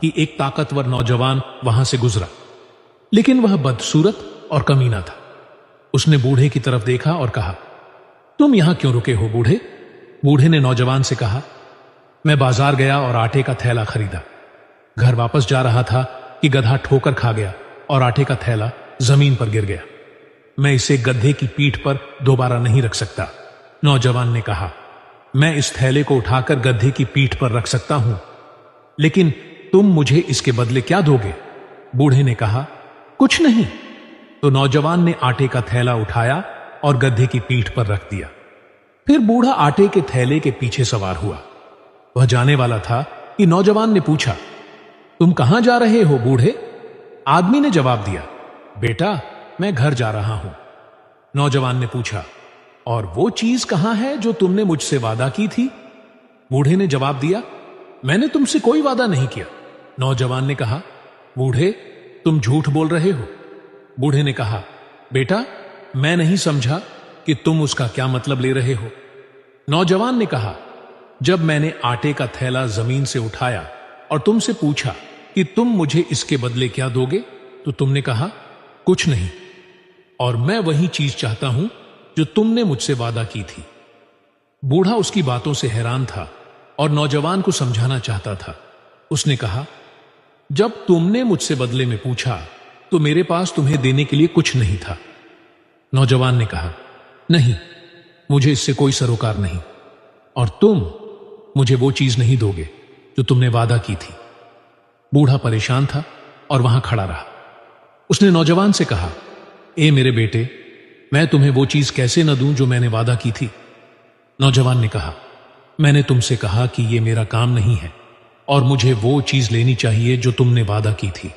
کہ ایک طاقتور نوجوان وہاں سے گزرا، لیکن وہ بدصورت اور کمینہ تھا۔ اس نے بوڑھے کی طرف دیکھا اور کہا، تم یہاں کیوں رکے ہو بوڑھے؟ بوڑھے نے نوجوان سے کہا، میں بازار گیا اور آٹے کا تھیلا خریدا۔ گھر واپس جا رہا تھا کہ گدھا ٹھوکر کھا گیا اور آٹے کا تھیلا زمین پر گر گیا۔ میں اسے گدھے کی پیٹھ پر دوبارہ نہیں رکھ سکتا۔ نوجوان نے کہا، میں اس تھیلے کو اٹھا کر گدھے کی پیٹھ پر رکھ سکتا ہوں، لیکن تم مجھے اس کے بدلے کیا دو گے؟ بوڑھے نے کہا، کچھ نہیں۔ تو نوجوان نے آٹے کا تھیلا اٹھایا اور گدھے کی پیٹھ پر رکھ دیا۔ پھر بوڑھا آٹے کے تھیلے کے پیچھے سوار ہوا۔ وہ جانے والا تھا کہ نوجوان نے پوچھا، تم کہاں جا رہے ہو بوڑھے؟ آدمی نے جواب دیا، بیٹا میں گھر جا رہا ہوں۔ نوجوان نے پوچھا، اور وہ چیز کہاں ہے جو تم نے مجھ سے وعدہ کی تھی؟ بوڑھے نے جواب دیا، میں نے تم سے کوئی وعدہ نہیں کیا۔ نوجوان نے کہا، بوڑھے تم جھوٹ بول رہے ہو۔ بوڑھے نے کہا، بیٹا میں نہیں سمجھا کہ تم اس کا کیا مطلب لے رہے ہو۔ نوجوان نے کہا، جب میں نے آٹے کا تھیلا زمین سے اٹھایا اور تم سے پوچھا کہ تم مجھے اس کے بدلے کیا دو گے، تو تم نے کہا کچھ نہیں، اور میں وہی چیز چاہتا ہوں جو تم نے مجھ سے وعدہ کی تھی۔ بوڑھا اس کی باتوں سے حیران تھا اور نوجوان کو سمجھانا چاہتا تھا۔ اس نے کہا، جب تم نے مجھ سے بدلے میں پوچھا تو میرے پاس تمہیں دینے کے لیے کچھ نہیں تھا۔ نوجوان نے کہا، نہیں مجھے اس سے کوئی سروکار نہیں، اور تم مجھے وہ چیز نہیں دو گے جو تم نے وعدہ کی تھی۔ بوڑھا پریشان تھا اور وہاں کھڑا رہا۔ اس نے نوجوان سے کہا، اے میرے بیٹے میں تمہیں وہ چیز کیسے نہ دوں جو میں نے وعدہ کی تھی؟ نوجوان نے کہا، میں نے تم سے کہا کہ یہ میرا کام نہیں ہے اور مجھے وہ چیز لینی چاہیے جو تم نے وعدہ کی تھی۔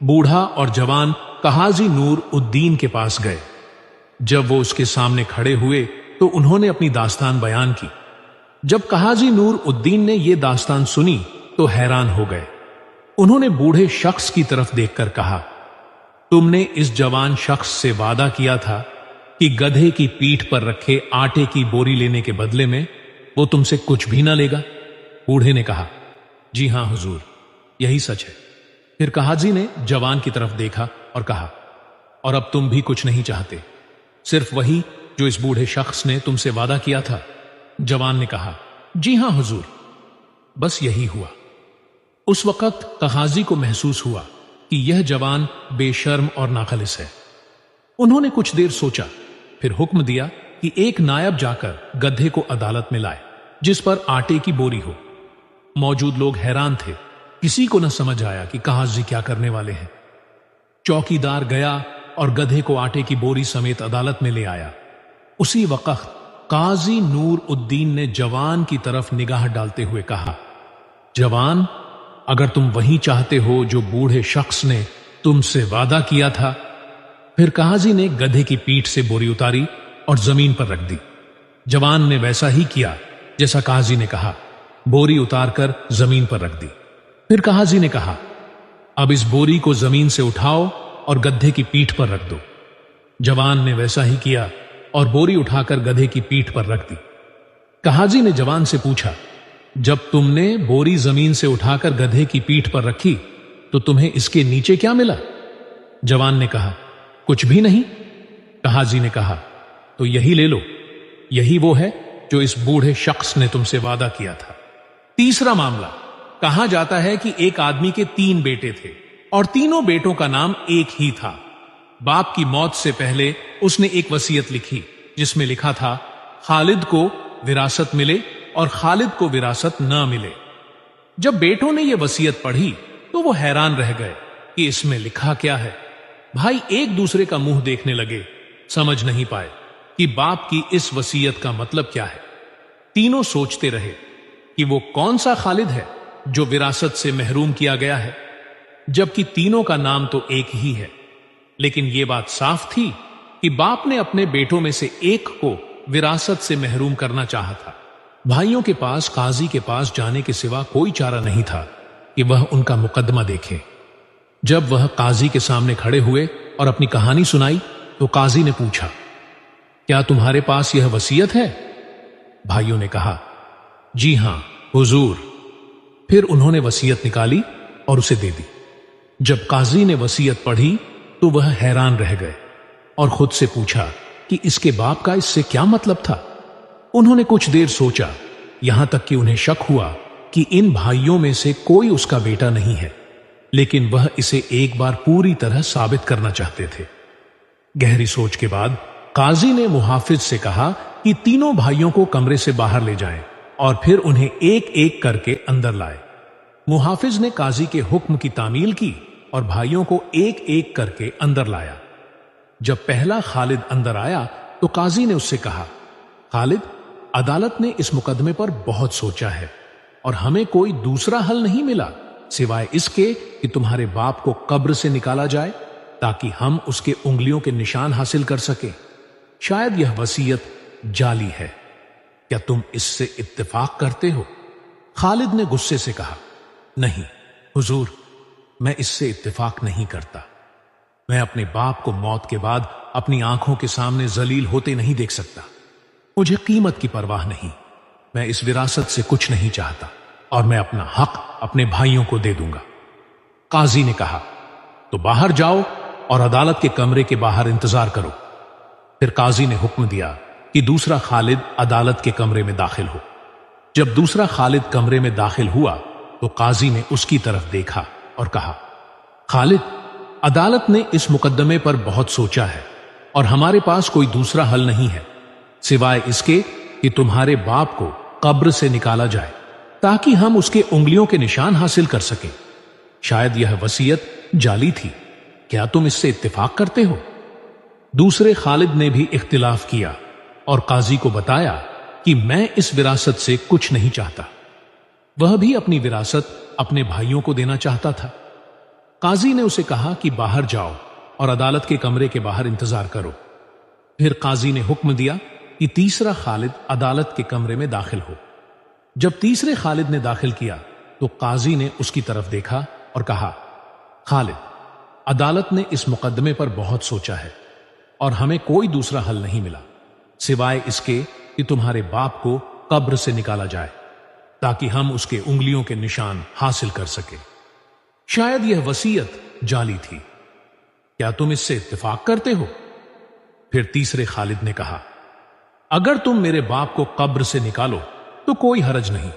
بوڑھا اور جوان قاضی نور الدین کے پاس گئے۔ جب وہ اس کے سامنے کھڑے ہوئے تو انہوں نے اپنی داستان بیان کی۔ جب قاضی نور الدین نے یہ داستان سنی تو حیران ہو گئے۔ انہوں نے بوڑھے شخص کی طرف دیکھ کر کہا، تم نے اس جوان شخص سے وعدہ کیا تھا کہ گدھے کی پیٹھ پر رکھے آٹے کی بوری لینے کے بدلے میں وہ تم سے کچھ بھی نہ لے گا؟ بوڑھے نے کہا، جی ہاں حضور یہی سچ ہے۔ پھر قاضی نے جوان کی طرف دیکھا اور کہا، اور اب تم بھی کچھ نہیں چاہتے، صرف وہی جو اس بوڑھے شخص نے تم سے وعدہ کیا تھا؟ جوان نے کہا، جی ہاں حضور بس یہی ہوا۔ اس وقت قاضی کو محسوس ہوا کہ یہ جوان بے شرم اور ناخلص ہے۔ انہوں نے کچھ دیر سوچا، پھر حکم دیا کہ ایک نائب جا کر گدھے کو عدالت میں لائے جس پر آٹے کی بوری ہو۔ موجود لوگ حیران تھے، کسی کو نہ سمجھ آیا کہ قاضی کیا کرنے والے ہیں۔ چوکی دار گیا اور گدھے کو آٹے کی بوری سمیت عدالت میں لے آیا۔ اسی وقت قاضی نور الدین نے جوان کی طرف نگاہ ڈالتے ہوئے کہا، جوان اگر تم وہی چاہتے ہو جو بوڑھے شخص نے تم سے وعدہ کیا تھا۔ پھر قاضی نے گدھے کی پیٹھ سے بوری اتاری اور زمین پر رکھ دی۔ جوان نے ویسا ہی کیا جیسا قاضی نے کہا، بوری اتار کر زمین پر رکھ دی۔ پھر قاضی نے کہا، اب اس بوری کو زمین سے اٹھاؤ اور گدھے کی پیٹھ پر رکھ دو۔ جوان نے ویسا ہی کیا اور بوری اٹھا کر گدھے کی پیٹھ پر رکھ دی۔ قاضی نے جوان سے پوچھا، جب تم نے بوری زمین سے اٹھا کر گدھے کی پیٹھ پر رکھی تو تمہیں اس کے نیچے کیا ملا؟ جوان نے کہا، کچھ بھی نہیں۔ قاضی نے کہا، تو یہی لے لو، یہی وہ ہے جو اس بوڑھے شخص نے تم سے وعدہ کیا تھا۔ تیسرا معاملہ، کہا جاتا ہے کہ ایک آدمی کے 3 بیٹے تھے اور تینوں بیٹوں کا نام ایک ہی تھا۔ باپ کی موت سے پہلے اس نے ایک وصیت لکھی جس میں لکھا تھا، خالد کو وراثت ملے اور خالد کو وراثت نہ ملے۔ جب بیٹوں نے یہ وصیت پڑھی تو وہ حیران رہ گئے کہ اس میں لکھا کیا ہے۔ بھائی ایک دوسرے کا منہ دیکھنے لگے، سمجھ نہیں پائے کہ باپ کی اس وصیت کا مطلب کیا ہے۔ تینوں سوچتے رہے کہ وہ کون سا خالد ہے جو وراثت سے محروم کیا گیا ہے، جبکہ تینوں کا نام تو ایک ہی ہے۔ لیکن یہ بات صاف تھی کہ باپ نے اپنے بیٹوں میں سے ایک کو وراثت سے محروم کرنا چاہا تھا۔ بھائیوں کے پاس قاضی کے پاس جانے کے سوا کوئی چارہ نہیں تھا کہ وہ ان کا مقدمہ دیکھے۔ جب وہ قاضی کے سامنے کھڑے ہوئے اور اپنی کہانی سنائی تو قاضی نے پوچھا، کیا تمہارے پاس یہ وصیت ہے؟ بھائیوں نے کہا، جی ہاں حضور۔ پھر انہوں نے وصیت نکالی اور اسے دے دی۔ جب قاضی نے وصیت پڑھی تو وہ حیران رہ گئے اور خود سے پوچھا کہ اس کے باپ کا اس سے کیا مطلب تھا۔ انہوں نے کچھ دیر سوچا، یہاں تک کہ انہیں شک ہوا کہ ان بھائیوں میں سے کوئی اس کا بیٹا نہیں ہے، لیکن وہ اسے ایک بار پوری طرح ثابت کرنا چاہتے تھے۔ گہری سوچ کے بعد قاضی نے محافظ سے کہا کہ تینوں بھائیوں کو کمرے سے باہر لے جائیں اور پھر انہیں ایک ایک کر کے اندر لائے۔ محافظ نے قاضی کے حکم کی تعمیل کی اور بھائیوں کو ایک ایک کر کے اندر لایا۔ جب پہلا خالد اندر آیا تو قاضی نے اس سے کہا، خالد، عدالت نے اس مقدمے پر بہت سوچا ہے اور ہمیں کوئی دوسرا حل نہیں ملا سوائے اس کے کہ تمہارے باپ کو قبر سے نکالا جائے تاکہ ہم اس کے انگلیوں کے نشان حاصل کر سکیں۔ شاید یہ وصیت جعلی ہے، کیا تم اس سے اتفاق کرتے ہو؟ خالد نے غصے سے کہا، نہیں حضور، میں اس سے اتفاق نہیں کرتا۔ میں اپنے باپ کو موت کے بعد اپنی آنکھوں کے سامنے ذلیل ہوتے نہیں دیکھ سکتا۔ مجھے قیمت کی پرواہ نہیں، میں اس وراثت سے کچھ نہیں چاہتا اور میں اپنا حق اپنے بھائیوں کو دے دوں گا۔ قاضی نے کہا، تو باہر جاؤ اور عدالت کے کمرے کے باہر انتظار کرو۔ پھر قاضی نے حکم دیا کہ دوسرا خالد عدالت کے کمرے میں داخل ہو۔ جب دوسرا خالد کمرے میں داخل ہوا تو قاضی نے اس کی طرف دیکھا اور کہا، خالد، عدالت نے اس مقدمے پر بہت سوچا ہے اور ہمارے پاس کوئی دوسرا حل نہیں ہے سوائے اس کے کہ تمہارے باپ کو قبر سے نکالا جائے تاکہ ہم اس کے انگلیوں کے نشان حاصل کر سکیں۔ شاید یہ وصیت جعلی تھی، کیا تم اس سے اتفاق کرتے ہو؟ دوسرے خالد نے بھی اختلاف کیا اور قاضی کو بتایا کہ میں اس وراثت سے کچھ نہیں چاہتا۔ وہ بھی اپنی وراثت اپنے بھائیوں کو دینا چاہتا تھا۔ قاضی نے اسے کہا کہ باہر جاؤ اور عدالت کے کمرے کے باہر انتظار کرو۔ پھر قاضی نے حکم دیا کہ تیسرا خالد عدالت کے کمرے میں داخل ہو۔ جب تیسرے خالد نے داخل کیا تو قاضی نے اس کی طرف دیکھا اور کہا، خالد، عدالت نے اس مقدمے پر بہت سوچا ہے اور ہمیں کوئی دوسرا حل نہیں ملا سوائے اس کے کہ تمہارے باپ کو قبر سے نکالا جائے تاکہ ہم اس کے انگلیوں کے نشان حاصل کر سکیں۔ شاید یہ وصیت جعلی تھی، کیا تم اس سے اتفاق کرتے ہو؟ پھر تیسرے خالد نے کہا، اگر تم میرے باپ کو قبر سے نکالو تو کوئی حرج نہیں،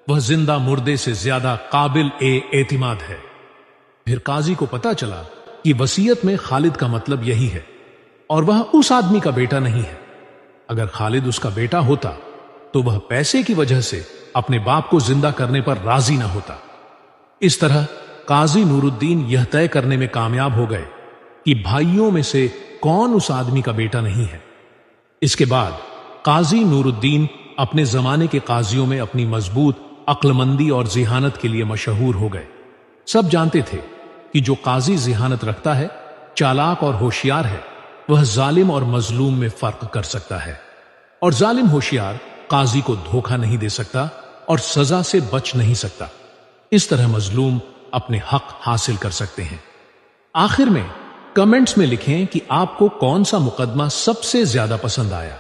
وہ زندہ مردے سے زیادہ قابل اعتماد ہے۔ پھر قاضی کو پتا چلا کہ وصیت میں خالد کا مطلب یہی ہے اور وہ اس آدمی کا بیٹا نہیں ہے۔ اگر خالد اس کا بیٹا ہوتا تو وہ پیسے کی وجہ سے اپنے باپ کو زندہ کرنے پر راضی نہ ہوتا۔ اس طرح قاضی نور الدین یہ طے کرنے میں کامیاب ہو گئے کہ بھائیوں میں سے کون اس آدمی کا بیٹا نہیں ہے۔ اس کے بعد قاضی نور الدین اپنے زمانے کے قاضیوں میں اپنی مضبوط عقل مندی اور ذہانت کے لیے مشہور ہو گئے۔ سب جانتے تھے کہ جو قاضی ذہانت رکھتا ہے، چالاک اور ہوشیار ہے، وہ ظالم اور مظلوم میں فرق کر سکتا ہے، اور ظالم ہوشیار قاضی کو دھوکہ نہیں دے سکتا اور سزا سے بچ نہیں سکتا۔ اس طرح مظلوم اپنے حق حاصل کر سکتے ہیں۔ آخر میں کمنٹس میں لکھیں کہ آپ کو کون سا مقدمہ سب سے زیادہ پسند آیا۔